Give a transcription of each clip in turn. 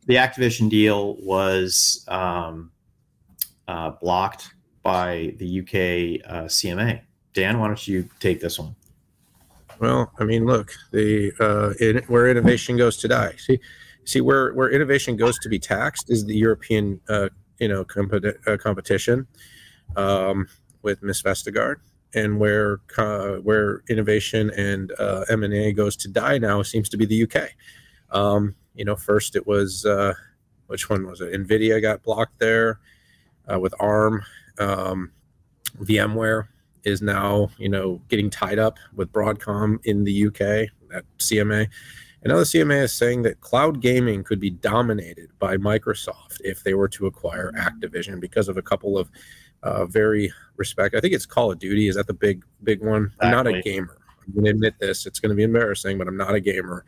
the Activision deal was blocked by the UK CMA. Dan, why don't you take this one? Well, I mean, look, where innovation goes to die. See where innovation goes to be taxed is the European, competition with Miss Vestergaard, and where innovation and M&A goes to die now seems to be the UK. First it was which one was it? NVIDIA got blocked there with ARM. VMware is now, getting tied up with Broadcom in the UK at CMA. And now the CMA is saying that cloud gaming could be dominated by Microsoft if they were to acquire Activision because of a couple of I think it's Call of Duty. Is that the big one? Exactly. I'm not a gamer. I'm going to admit this. It's going to be embarrassing, but I'm not a gamer.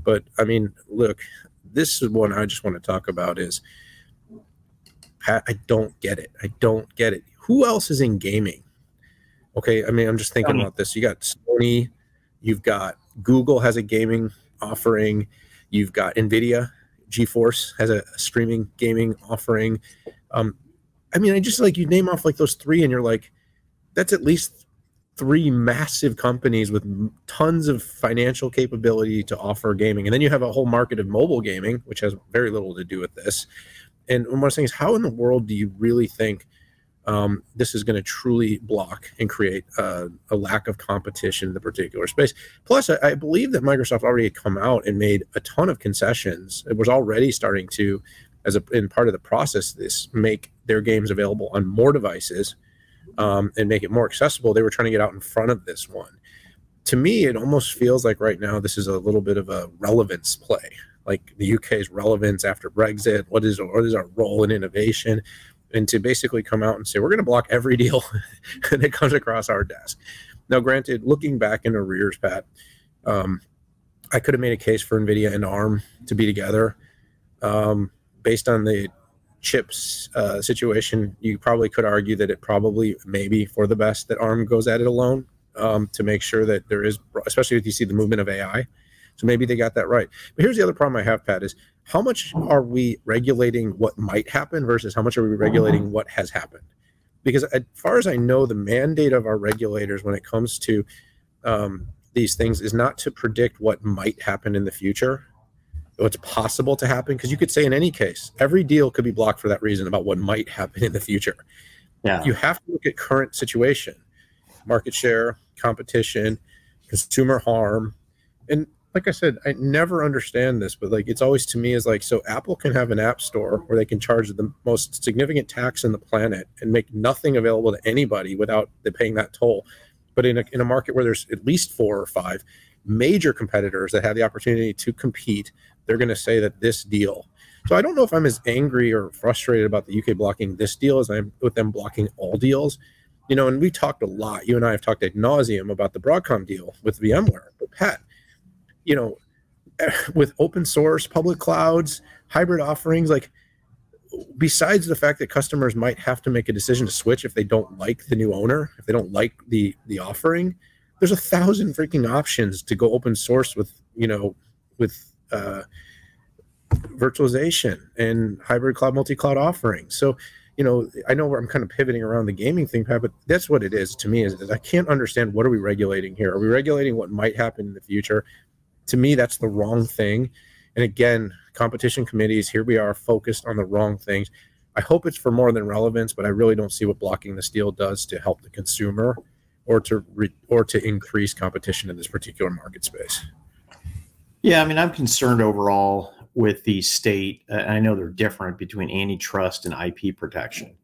But, I mean, look, this is one I just want to talk about is, Pat, I don't get it. I don't get it. Who else is in gaming? Okay, I mean, I'm just thinking about this. You got Sony, you've got Google has a gaming offering, you've got NVIDIA, GeForce has a streaming gaming offering. I mean, I just you name off those three, and you're like, that's at least three massive companies with tons of financial capability to offer gaming. And then you have a whole market of mobile gaming, which has very little to do with this. And what I'm saying is, how in the world do you really think this is going to truly block and create a lack of competition in the particular space? Plus, I believe that Microsoft already had come out and made a ton of concessions. It was already starting to, in part of the process, make their games available on more devices and make it more accessible. They were trying to get out in front of this one. To me, it almost feels like right now this is a little bit of a relevance play, like the UK's relevance after Brexit. What is our role in innovation? And to basically come out and say, we're going to block every deal that comes across our desk. Now, granted, looking back in arrears, Pat, I could have made a case for NVIDIA and ARM to be together. Based on the chips situation, you probably could argue that it probably maybe for the best that ARM goes at it alone to make sure that there is, especially if you see the movement of AI. So maybe they got that right. But here's the other problem I have, Pat, is how much are we regulating what might happen versus how much are we regulating what has happened? Because as far as I know, the mandate of our regulators when it comes to these things is not to predict what might happen in the future, what's possible to happen. Because you could say in any case, every deal could be blocked for that reason about what might happen in the future. Yeah. You have to look at current situation, market share, competition, consumer harm. And like I said, I never understand this, but it's always to me is so Apple can have an app store where they can charge the most significant tax in the planet and make nothing available to anybody without paying that toll. But in a market where there's at least 4 or 5 major competitors that have the opportunity to compete, they're going to say that this deal. So I don't know if I'm as angry or frustrated about the UK blocking this deal as I am with them blocking all deals. And we talked a lot. You and I have talked ad nauseum about the Broadcom deal with VMware. But Pat, with open source, public clouds, hybrid offerings, besides the fact that customers might have to make a decision to switch if they don't like the new owner, if they don't like the offering, there's 1,000 freaking options to go open source with virtualization and hybrid cloud, multi-cloud offerings. So, I know where I'm kind of pivoting around the gaming thing, Pat, but that's what it is to me is I can't understand, what are we regulating here? Are we regulating what might happen in the future? To me, that's the wrong thing. And again, competition committees, here we are focused on the wrong things. I hope it's for more than relevance, but I really don't see what blocking this deal does to help the consumer or to increase competition in this particular market space. Yeah, I mean, I'm concerned overall with the state. I know they're different between antitrust and IP protection.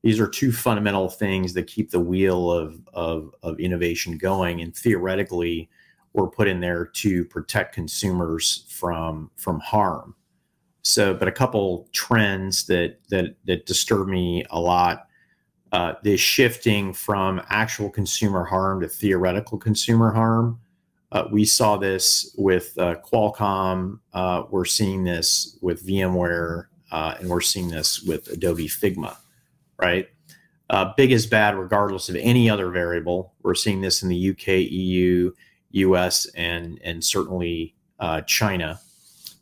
These are two fundamental things that keep the wheel of innovation going, and theoretically, were put in there to protect consumers from harm. So, but a couple trends that disturb me a lot, the shifting from actual consumer harm to theoretical consumer harm. We saw this with Qualcomm. We're seeing this with VMware, and we're seeing this with Adobe Figma, right? Big is bad regardless of any other variable. We're seeing this in the UK, EU, US, and certainly China.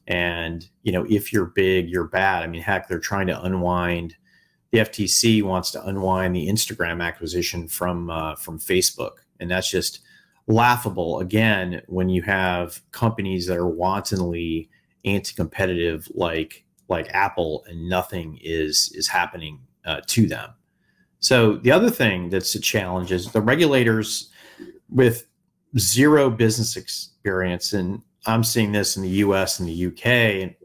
And, you know, if you're big, you're bad. I mean, heck, they're trying to unwind. The FTC wants to unwind the Instagram acquisition from Facebook, and that's just laughable. Again, when you have companies that are wantonly anti-competitive, like Apple, and nothing is happening to them. So the other thing that's a challenge is the regulators with zero business experience, and I'm seeing this in the US and the UK.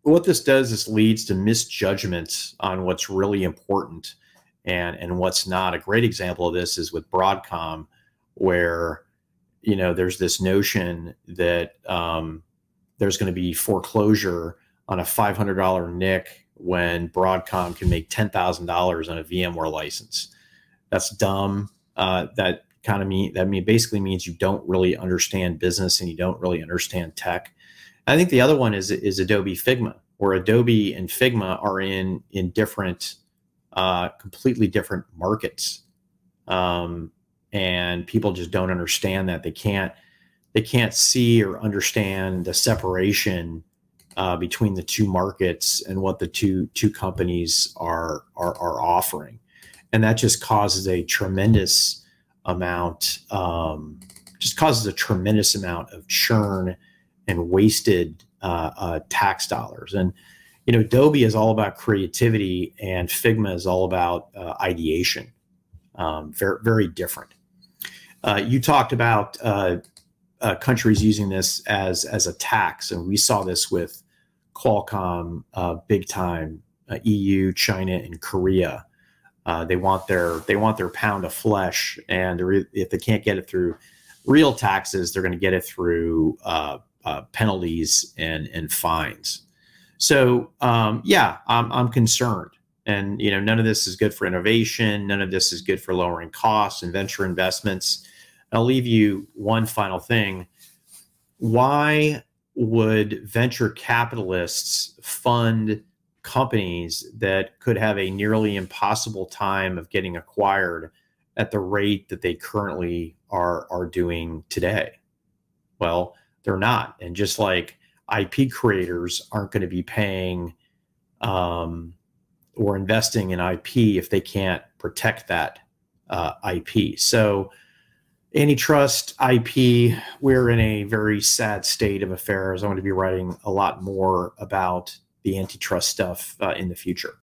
What this does is leads to misjudgments on what's really important and what's not. A great example of this is with Broadcom, where, you know, there's this notion that there's going to be foreclosure on a $500 NIC when Broadcom can make $10,000 on a VMware license. That's dumb. That basically means you don't really understand business and you don't really understand tech. I think the other one is Adobe Figma, where Adobe and Figma are in different, completely different markets, and people just don't understand that. They can't see or understand the separation between the two markets and what the two companies are offering, and that just causes a tremendous amount, of churn and wasted tax dollars. And, you know, Adobe is all about creativity, and Figma is all about ideation. Very, very different. You talked about countries using this as a tax, and we saw this with Qualcomm big time. EU, China, and Korea. They want their pound of flesh, and if they can't get it through real taxes, they're going to get it through penalties and fines. So yeah, I'm concerned, and, you know, none of this is good for innovation. None of this is good for lowering costs and venture investments. I'll leave you one final thing. Why would venture capitalists fund companies that could have a nearly impossible time of getting acquired at the rate that they currently are doing today? Well, they're not. And just like IP creators aren't going to be paying or investing in IP if they can't protect that IP. So antitrust, IP, we're in a very sad state of affairs. I'm going to be writing a lot more about the antitrust stuff in the future.